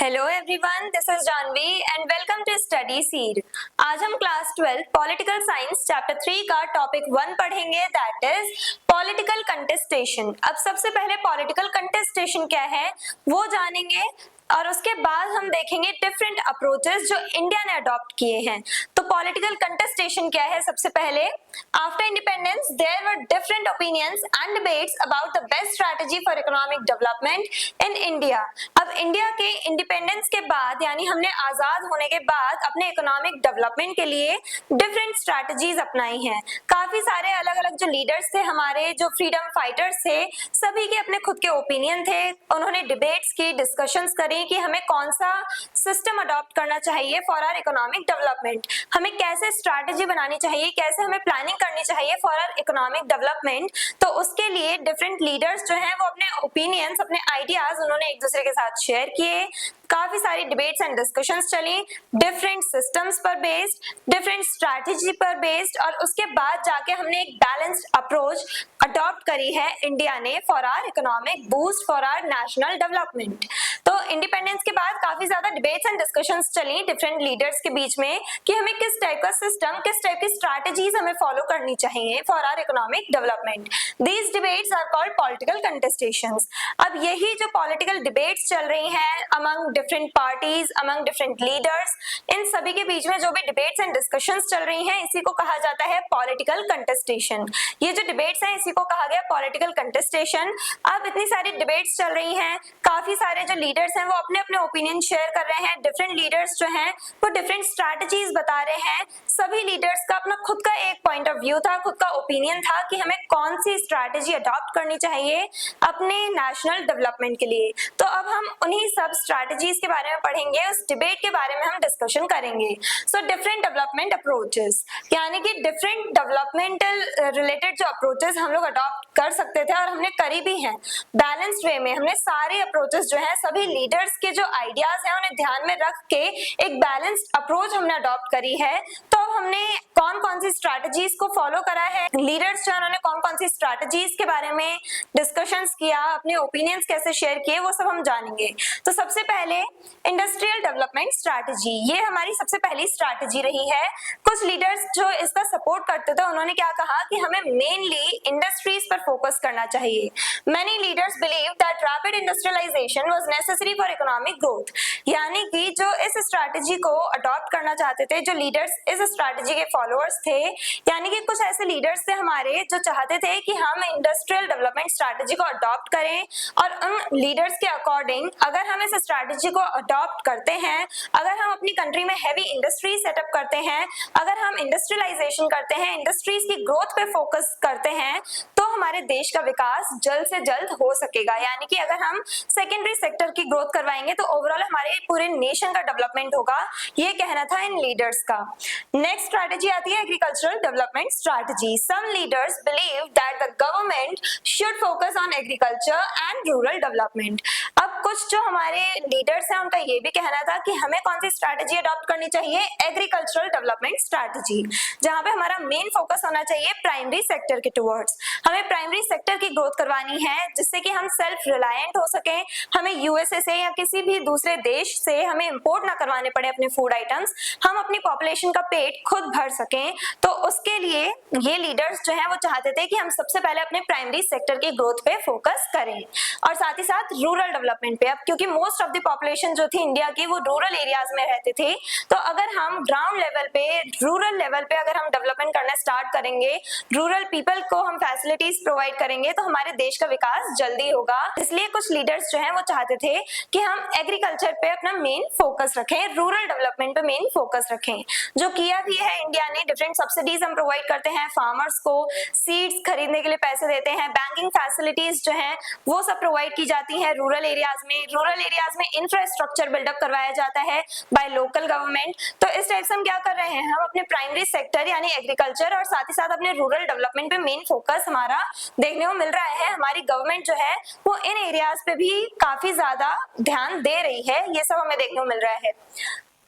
Hello everyone, this is Jahnavi and welcome to Study Seed. आज हम class 12 political science chapter 3 का topic 1 पढ़ेंगे, that is political contestation. अब सबसे पहले पॉलिटिकल कंटेस्टेशन क्या है वो जानेंगे और उसके बाद हम देखेंगे डिफरेंट अप्रोचेस जो इंडिया ने अडॉप्ट किए हैं। तो पॉलिटिकल कंटेस्टेशन क्या है? सबसे पहले, after independence there were different opinions and debates about the best strategy for economic development in India. अब इंडिया के इंडिपेंडेंस के बाद, यानी हमने आजाद होने के बाद अपने इकोनॉमिक डेवलपमेंट के लिए डिफरेंट स्ट्रेटजीज अपनाई हैं। काफी सारे अलग अलग जो लीडर्स थे, हमारे जो फ्रीडम फाइटर्स थे, सभी के अपने खुद के ओपिनियन थे। उन्होंने डिबेट्स की, डिस्कशंस करी कि हमें कौन सा सिस्टम अडॉप्ट करना चाहिए फॉर आवर इकोनॉमिक डेवलपमेंट, हमें कैसे स्ट्रैटेजी बनानी चाहिए, कैसे हमें प्लानिंग करनी चाहिए फॉर आवर इकोनॉमिक डेवलपमेंट। तो उसके लिए डिफरेंट लीडर्स जो हैं वो अपने ओपिनियंस, अपने आइडियाज उन्होंने एक दूसरे के साथ शेयर किए। काफी सारी डिबेट्स एंड डिस्कशंस चली, डिफरेंट सिस्टम्स पर बेस्ड, डिफरेंट स्ट्रैटेजी पर बेस्ड, और उसके बाद जाके हमने एक बैलेंस्ड अप्रोच अडॉप्ट करी है इंडिया ने for our economic boost, for our national development. तो इंडिपेंडेंस के बाद काफी ज्यादा डिबेट्स एंड डिस्कशंस चली डिफरेंट लीडर्स के बीच में कि हमें किस टाइप का सिस्टम, किस टाइप की स्ट्रैटेजीज हमें फॉलो करनी चाहिए for our economic development. These debates are called political contestations. अब यही जो पॉलिटिकल डिबेट्स चल रही हैं among different parties, among different leaders, इन सभी के बीच में जो भी डिबेट्स एंड डिस्कशंस चल रही हैं, इसी को कहा जाता है पॉलिटिकल कंटेस्टेशन। ये जो डिबेट्स हैं इसी को कहा गया पॉलिटिकल कंटेस्टेशन। अब इतनी सारी डिबेट्स चल रही हैं, काफी सारे जो लीडर्स हैं वो अपने अपने ओपिनियन शेयर कर रहे हैं, डिफरेंट लीडर्स जो हैं वो डिफरेंट स्ट्रैटेजीज बता रहे हैं। सभी लीडर्स का अपना खुद का एक पॉइंट ऑफ व्यू था, खुद का ओपिनियन था कि हमें कौन सी स्ट्रैटेजी अडॉप्ट करनी चाहिए अपने नेशनल डेवलपमेंट के लिए। तो अब हम उन्हीं सब स्ट्रैटेजीज के बारे में पढ़ेंगे, उस डिबेट के बारे में हम डिस्कशन करेंगे। सो डिफरेंट डेवलपमेंट अप्रोचेस, यानी कि डिफरेंट डेवलपमेंटल रिलेटेड जो अप्रोचेस हम लोग अडॉप्ट कर सकते थे और हमने करी भी हैं बैलेंस्ड वे में। हमने सारे अप्रोचेस जो है, सभी लीडर्स के जो आइडियाज हैं उन्हें ध्यान में रख के एक बैलेंस्ड अप्रोच हमने अडॉप्ट करी है। तो हमने कौन कौन सी स्ट्रैटेजीज को फॉलो करा है, लीडर्स जो है उन्होंने कौन कौन सी स्ट्रैटेजीज के बारे में डिस्कशंस किया, अपने ओपिनियंस कैसे शेयर किए, वो सब हम जानेंगे। तो सबसे पहले इंडस्ट्रियल डेवलपमेंट स्ट्रैटेजी, ये हमारी सबसे पहली स्ट्रैटेजी रही है। कुछ लीडर्स जो इसका सपोर्ट करते थे उन्होंने क्या कहा कि हमें मेनली इंडस्ट्रीज पर फोकस करना चाहिए। Many leaders believe that rapid industrialization was necessary for economic growth। यानी कि जो इस स्ट्रैटेजी को अडॉप्ट करना चाहते थे, जो लीडर्स इस स्ट्रैटेजी के फॉलोअर्स थे, यानी कि कुछ ऐसे लीडर्स थे हमारे जो चाहते थे कि हम इंडस्ट्रियल डेवलपमेंट स्ट्रैटेजी को अडॉप्ट करें, और उन लीडर्स के अकॉर्डिंग अगर हम इस स्ट्रैटेजी को अडॉप्ट करते हैं, अगर हम अपनी कंट्री में हैवी इंडस्ट्री सेटअप करते हैं, अगर हम इंडस्ट्रियलाइजेशन करते हैं, इंडस्ट्रीज की ग्रोथ पे फोकस करते हैं, तो हमारे देश का विकास जल्द से जल्द हो सकेगा। यानी कि अगर हम सेकेंडरी सेक्टर की ग्रोथ करवाएंगे तो ओवरऑल हमारे पूरे नेशन का डेवलपमेंट होगा, ये कहना था इन लीडर्स का। नेक्स्ट स्ट्रैटेजी आती है agricultural development strategy. Some leaders believe that the government should focus on agriculture and rural development. अब कुछ जो हमारे लीडर्स हैं उनका ये भी कहना था कि हमें कौन सी स्ट्रैटेजी अडॉप्ट करनी चाहिए, एग्रीकल्चरल डेवलपमेंट स्ट्रैटेजी, जहां पे हमारा मेन फोकस होना चाहिए प्राइमरी सेक्टर के टुवर्ड्स। हमें प्राइमरी सेक्टर की ग्रोथ करवानी है जिससे कि हम सेल्फ रिलायंट हो सके, हमें यूएसए से या किसी भी दूसरे देश से हमें इंपोर्ट ना करवाने पड़े अपने फूड आइटम्स, हम अपनी पॉपुलेशन का पेट खुद भर सकें। तो उसके लिए ये लीडर्स जो हैं वो चाहते थे कि हम सबसे पहले अपने प्राइमरी सेक्टर की ग्रोथ पे फोकस करें और साथ ही साथ रूरल डेवलपमेंट पे। अब क्योंकि मोस्ट ऑफ द पॉपुलेशन जो थी इंडिया की वो रूरल एरियाज में रहते थे, तो अगर हम ग्राउंड लेवल पे, रूरल लेवल पे अगर हम डेवलपमेंट करना स्टार्ट करेंगे, रूरल पीपल को हम फैसिलिटीज प्रोवाइड करेंगे, तो हमारे देश का विकास जल्दी होगा। इसलिए कुछ लीडर्स जो हैं वो चाहते थे कि हम एग्रीकल्चर पे अपना मेन फोकस रखें, रूरल डेवलपमेंट पे मेन फोकस रखें, जो किया भी है इंडिया ने। डिफरेंट सब्सिडीज हम प्रोवाइड करते हैं फार्मर्स को, सीड्स खरीदने के लिए पैसे देते हैं, बैंकिंग फैसिलिटीज जो हैं वो सब प्रोवाइड की जाती है रूरल एरियाज में। रूरल एरियाज में इंफ्रास्ट्रक्चर बिल्डअप करवाया जाता है बाय लोकल गवर्नमेंट। तो इस टाइप से हम क्या कर रहे हैं, हम अपने प्राइमरी सेक्टर यानी एग्रीकल्चर और साथ ही साथ अपने रूरल डेवलपमेंट पे मेन फोकस हमारा देखने को मिल रहा है। हमारी गवर्नमेंट जो है वो इन एरियाज पे भी काफी ज्यादा ध्यान दे रही है, ये सब हमें देखने को मिल रहा है।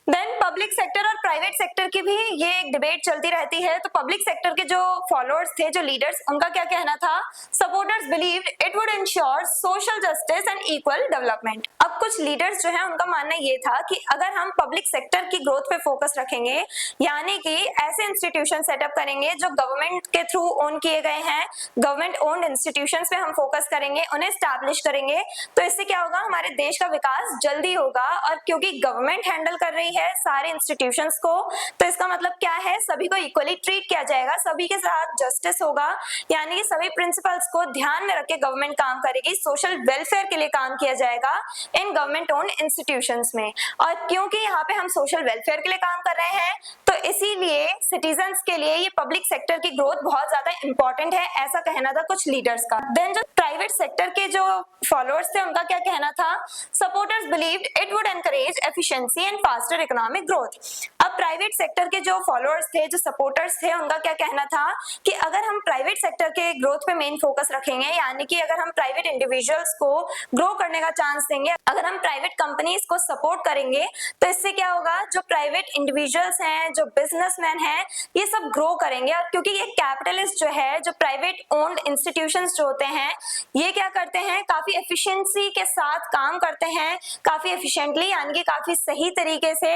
देन पब्लिक सेक्टर और प्राइवेट सेक्टर की भी ये एक डिबेट चलती रहती है। तो पब्लिक सेक्टर के जो फॉलोअर्स थे, जो लीडर्स, उनका क्या कहना था? Supporters believed it would ensure social justice and equal development. अब कुछ लीडर्स जो है उनका मानना ये था कि अगर हम पब्लिक सेक्टर की ग्रोथ पे फोकस रखेंगे, यानी कि ऐसे इंस्टीट्यूशन सेटअप करेंगे जो गवर्नमेंट के थ्रू ओन किए गए हैं, गवर्नमेंट ओन्ड इंस्टीट्यूशंस पे हम फोकस करेंगे, उन्हें एस्टैब्लिश करेंगे, तो इससे क्या होगा? हमारे देश का विकास जल्दी होगा। और क्योंकि गवर्नमेंट हैंडल कर रही है सारे इंस्टीट्यूशंस को, तो इसका मतलब क्या है? सभी को इक्वली ट्रीट किया जाएगा, सभी के साथ जस्टिस होगा, यानी कि सभी प्रिंसिपल्स को ध्यान में रख के गवर्नमेंट काम करेगी, सोशल वेलफेयर के लिए काम किया जाएगा इन गवर्नमेंट ओन्ड इंस्टीट्यूशंस में। और क्योंकि यहाँ पे हम सोशल वेलफेयर के लिए काम कर रहे हैं, तो इसीलिए सिटीजंस के लिए ये पब्लिक सेक्टर की ग्रोथ बहुत ज्यादा इंपॉर्टेंट है, ऐसा कहना था कुछ लीडर्स का। देन जो प्राइवेट सेक्टर के जो फॉलोअर्स थे, उनका क्या कहना था? Supporters believed it would encourage efficiency and faster economic growth. अब प्राइवेट सेक्टर के जो फॉलोअर्स थे, जो सपोर्टर्स थे, उनका क्या कहना था कि अगर हम प्राइवेट सेक्टर के ग्रोथ पे मेन फोकस रखेंगे, यानी कि अगर हम प्राइवेट इंडिविजुअल्स को ग्रो करने का चांस देंगे, अगर हम प्राइवेट कंपनीज को सपोर्ट करेंगे, तो इससे क्या होगा? जो प्राइवेट इंडिविजुअल्स हैं, जो बिजनेसमैन हैं, ये सब ग्रो करेंगे। और क्योंकि ये कैपिटलिस्ट जो है, जो प्राइवेट ओन्ड इंस्टीट्यूशंस जो होते हैं, ये क्या करते हैं? काफी एफिशिएंसी के साथ काम करते हैं, काफी एफिशिएंटली, यानी कि काफी सही तरीके से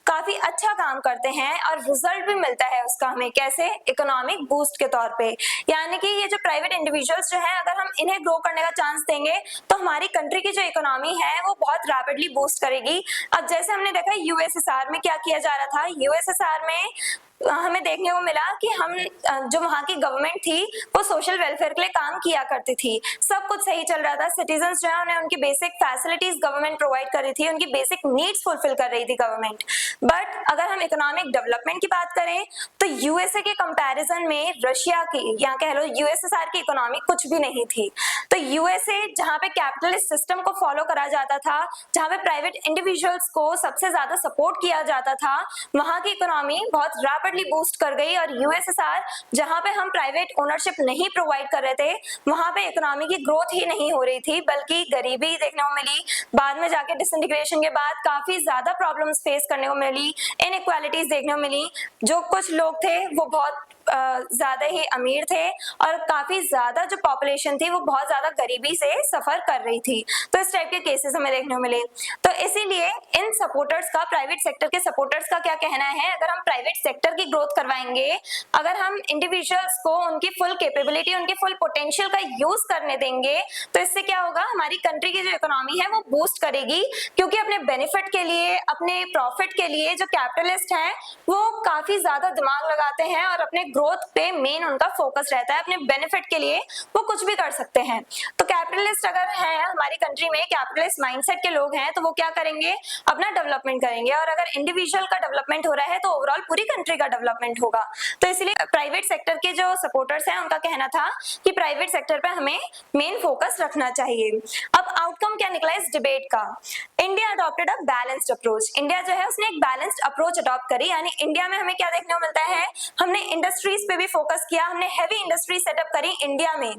काफी अच्छा काम करते हैं, और रिजल्ट भी मिलता है उसका हमें। कैसे? इकोनॉमिक बूस्ट के तौर पे। यानी कि ये जो प्राइवेट इंडिविजुअल्स जो है, अगर हम इन्हें ग्रो करने का चांस देंगे, तो हमारी कंट्री की जो इकोनॉमी है वो बहुत रैपिडली बूस्ट करेगी। अब जैसे हमने देखा यूएसएसआर में क्या किया जा रहा था, यूएसएसआर में हमें देखने को मिला कि हम जो वहां की गवर्नमेंट थी, वो सोशल वेलफेयर के लिए काम किया करती थी, सब कुछ सही चल रहा था, सिटीजंस जो है उन्हें उनकी बेसिक फैसिलिटीज गवर्नमेंट प्रोवाइड कर रही थी, उनकी बेसिक नीड्स फुलफिल कर रही थी गवर्नमेंट। बट अगर हम इकोनॉमिक डेवलपमेंट की बात करें, तो यूएसए के कंपैरिजन में रशिया की, या कह लो यूएसएसआर की इकोनॉमी कुछ भी नहीं थी। तो यूएसए, जहां पे कैपिटलिस्ट सिस्टम को फॉलो करा जाता था, जहां पे प्राइवेट इंडिविजुअल्स को सबसे ज्यादा सपोर्ट किया जाता था, वहां की इकोनॉमी बहुत रैपिडली बूस्ट कर गई। और यूएसएसआर, जहां पे हम प्राइवेट ओनरशिप नहीं प्रोवाइड कर रहे थे, वहां पे इकोनॉमी की ग्रोथ ही नहीं हो रही थी, बल्कि गरीबी देखने को मिली। बाद में जाके डिसइंटीग्रेशन के बाद काफी ज्यादा प्रॉब्लम्स फेस करने को मिली, इनइक्वालिटीज देखने को मिली। जो कुछ लोग थे वो बहुत ज्यादा ही अमीर थे, और काफी ज्यादा जो पॉपुलेशन थी वो बहुत ज्यादा गरीबी से सफर कर रही थी। तो इस टाइप के केसेस हमें देखने को मिले। तो इसीलिए इन सपोर्टर्स का, प्राइवेट सेक्टर के सपोर्टर्स का क्या कहना है? अगर हम प्राइवेट सेक्टर की ग्रोथ करवाएंगे, अगर हम इंडिविजुअल्स को उनकी फुल कैपेबिलिटी, उनके फुल पोटेंशियल का यूज करने देंगे, तो इससे क्या होगा? हमारी कंट्री की जो इकोनॉमी है वो बूस्ट करेगी। क्योंकि अपने बेनिफिट के लिए, अपने प्रॉफिट के लिए जो कैपिटलिस्ट हैं, वो काफी ज्यादा दिमाग लगाते हैं और अपने ग्रोथ पे मेन उनका फोकस रहता है। अपने बेनिफिट के लिए वो कुछ भी कर सकते हैं। तो कैपिटलिस्ट अगर है हमारी कंट्री में, कैपिटलिस्ट माइंडसेट के लोग हैं, तो वो क्या करेंगे? अपना डेवलपमेंट करेंगे। और अगर इंडिविजुअल का डेवलपमेंट हो रहा है, तो ओवरऑल पूरी कंट्री का डेवलपमेंट होगा। तो इसलिए प्राइवेट सेक्टर के जो सपोर्टर्स हैं, उनका कहना था कि प्राइवेट सेक्टर पे हमें मेन फोकस रखना चाहिए। अब आउटकम क्या निकला इस डिबेट का? India adopted a balanced approach. India जो है उसने एक बैलेंस्ड अप्रोच अडॉप्ट करी। यानी इंडिया में हमें क्या देखने को मिलता है? हमने इंडस्ट्रीज पे भी फोकस किया, हमने हैवी इंडस्ट्री सेटअप करी इंडिया में।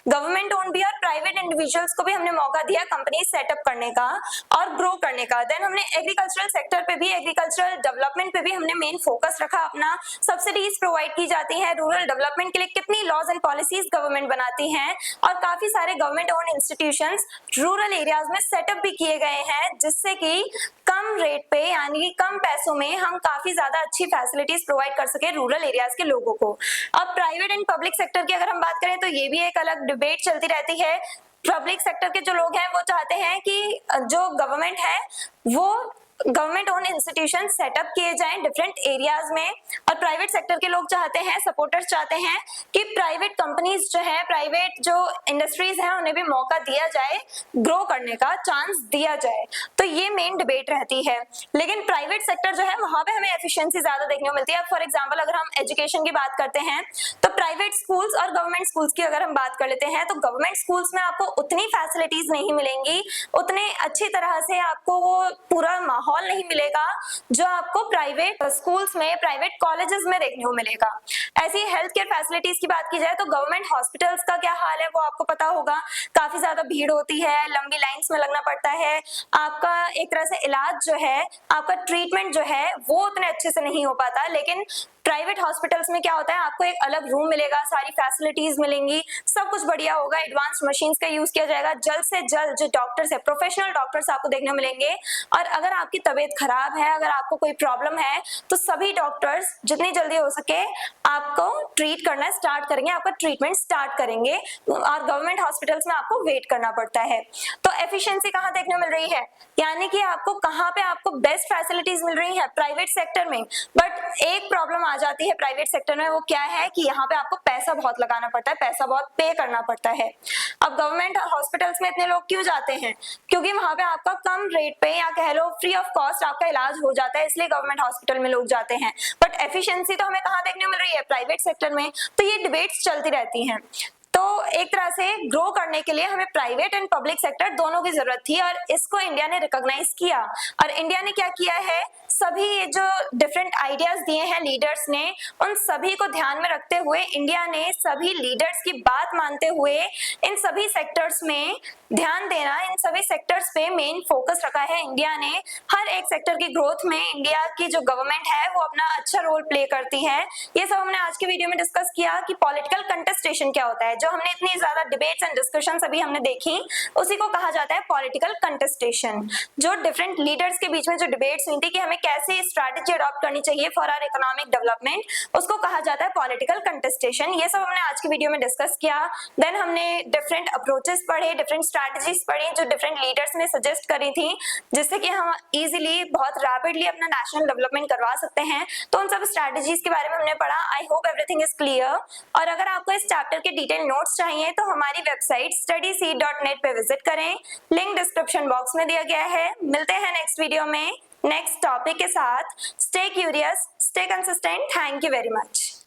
गवर्नमेंट ओन भी और प्राइवेट इंडिविजुअल्स को भी हमने मौका दिया कंपनी सेटअप करने का और ग्रो करने का। देन हमने एग्रीकल्चरल सेक्टर पे भी, एग्रीकल्चरल डेवलपमेंट पे भी हमने मेन फोकस रखा अपना। सब्सिडीज प्रोवाइड की जाती है रूरल डेवलपमेंट के लिए, कितनी लॉज एंड पॉलिसीज गवर्नमेंट बनाती है, और काफी सारे government own institutions rural areas में सेटअप भी किए गए हैं, जिससे कि कम रेट पे, यानी कि कम पैसों में हम काफी ज्यादा अच्छी फैसिलिटीज प्रोवाइड कर सके रूरल एरियाज के लोगों को। अब प्राइवेट एंड पब्लिक सेक्टर की अगर हम बात करें, तो ये भी एक अलग डिबेट चलती रहती है। पब्लिक सेक्टर के जो लोग हैं वो चाहते हैं कि जो गवर्नमेंट है वो गवर्नमेंट ओन इंस्टीट्यूशन सेटअप किए जाएं डिफरेंट एरियाज में, और प्राइवेट सेक्टर के लोग चाहते हैं, सपोर्टर्स चाहते हैं कि प्राइवेट कंपनीज जो है, प्राइवेट जो इंडस्ट्रीज हैं, उन्हें भी मौका दिया जाए, ग्रो करने का चांस दिया जाए। तो ये मेन डिबेट रहती है। लेकिन प्राइवेट सेक्टर जो है, वहां पे हमें एफिशिएंसी ज्यादा देखने को मिलती है। फॉर एग्जाम्पल अगर हम एजुकेशन की बात करते हैं, तो प्राइवेट स्कूल्स और गवर्नमेंट स्कूल्स की अगर हम बात कर लेते हैं, तो गवर्नमेंट स्कूल्स में आपको उतनी फैसिलिटीज नहीं मिलेंगी, उतने अच्छी तरह से आपको वो पूरा माहौल नहीं मिलेगा जो आपको प्राइवेट स्कूल्स में, प्राइवेट कॉलेजेस में देखने को मिलेगा। ऐसी हेल्थ केयर फैसिलिटीज की बात की जाए तो गवर्नमेंट हॉस्पिटल्स का क्या हाल है वो आपको पता होगा। काफी ज्यादा भीड़ होती है, लंबी लाइंस में लगना पड़ता है, आपका एक तरह से इलाज जो है, आपका ट्रीटमेंट जो है वो उतने अच्छे से नहीं हो पाता। लेकिन प्राइवेट हॉस्पिटल्स में क्या होता है, आपको एक अलग रूम मिलेगा, सारी फैसिलिटीज मिलेंगी, सब कुछ बढ़िया होगा, एडवांस मशीन्स का यूज किया जाएगा, जल्द से जल्द जो डॉक्टर्स है, प्रोफेशनल डॉक्टर्स आपको देखने को मिलेंगे। और अगर आपकी तबीयत खराब है, अगर आपको कोई प्रॉब्लम है तो सभी डॉक्टर्स जितनी जल्दी हो सके आपको ट्रीट करना स्टार्ट करेंगे, आपका ट्रीटमेंट स्टार्ट करेंगे। और गवर्नमेंट हॉस्पिटल्स में आपको वेट करना पड़ता है। तो एफिशिएंसी कहाँ देखने को मिल रही है, यानी कि आपको कहाँ पे आपको बेस्ट फैसिलिटीज मिल रही है, प्राइवेट सेक्टर में। बट एक प्रॉब्लम आ जाती है प्राइवेट सेक्टर में, वो क्या है कि यहाँ पे आपको पैसा बहुत लगाना पड़ता है, पैसा बहुत पे करना पड़ता है। अब गवर्नमेंट हॉस्पिटल्स में इतने लोग क्यों जाते हैं, क्योंकि वहां पे आपका कम रेट पे या कह लो फ्री ऑफ कॉस्ट आपका इलाज हो जाता है, इसलिए गवर्नमेंट हॉस्पिटल में लोग जाते हैं। बट एफिशिएंसी तो हमें कहाँ देखने को मिल रही है, प्राइवेट सेक्टर में। तो ये डिबेट्स चलती रहती हैं। तो एक तरह से ग्रो करने के लिए हमें प्राइवेट एंड पब्लिक सेक्टर दोनों की जरूरत थी, और इसको इंडिया ने रिकॉग्नाइज किया। और इंडिया ने क्या किया है, सभी ये जो डिफरेंट आइडियाज दिए हैं लीडर्स ने, उन सभी को ध्यान में रखते हुए इंडिया ने सभी लीडर्स की बात मानते हुए इन सभी सेक्टर्स में ध्यान देना, इन सभी सेक्टर्स पे मेन फोकस रखा है। इंडिया ने हर एक सेक्टर की ग्रोथ में इंडिया की जो गवर्नमेंट है वो अपना अच्छा रोल प्ले करती है। ये सब हमने आज के वीडियो में डिस्कस किया कि पॉलिटिकल कंटेस्टेशन क्या होता है। जो हमने इतनी ज्यादा डिबेट्स एंड डिस्कशन अभी हमने देखी, उसी को कहा जाता है पॉलिटिकल कंटेस्टेशन। जो डिफरेंट लीडर्स के बीच में जो डिबेट्स हुई थी कि हमें कैसे स्ट्रैटेजी अडॉप्ट करनी चाहिए फॉर आवर इकोनॉमिक डेवलपमेंट, उसको कहा जाता है पॉलिटिकल कंटेस्टेशन। ये सब हमने आज की वीडियो में डिस्कस किया। देन हमने डिफरेंट अप्रोचेस पढ़े, डिफरेंट स्ट्रैटेजीज पढ़ी जो डिफरेंट लीडर्स ने सजेस्ट करी थी, जिससे कि हम इजीली बहुत रैपिडली अपना नेशनल डेवलपमेंट करवा सकते हैं। तो उन सब स्ट्रैटेजीज के बारे में हमने पढ़ा। I hope everything is clear. और अगर आपको इस चैप्टर के डिटेल नोट्स चाहिए तो हमारी वेबसाइट studyseed.net पे विजिट करें, लिंक डिस्क्रिप्शन बॉक्स में दिया गया है। मिलते हैं नेक्स्ट वीडियो में नेक्स्ट टॉपिक के साथ। Stay curious, stay consistent. Thank you very much.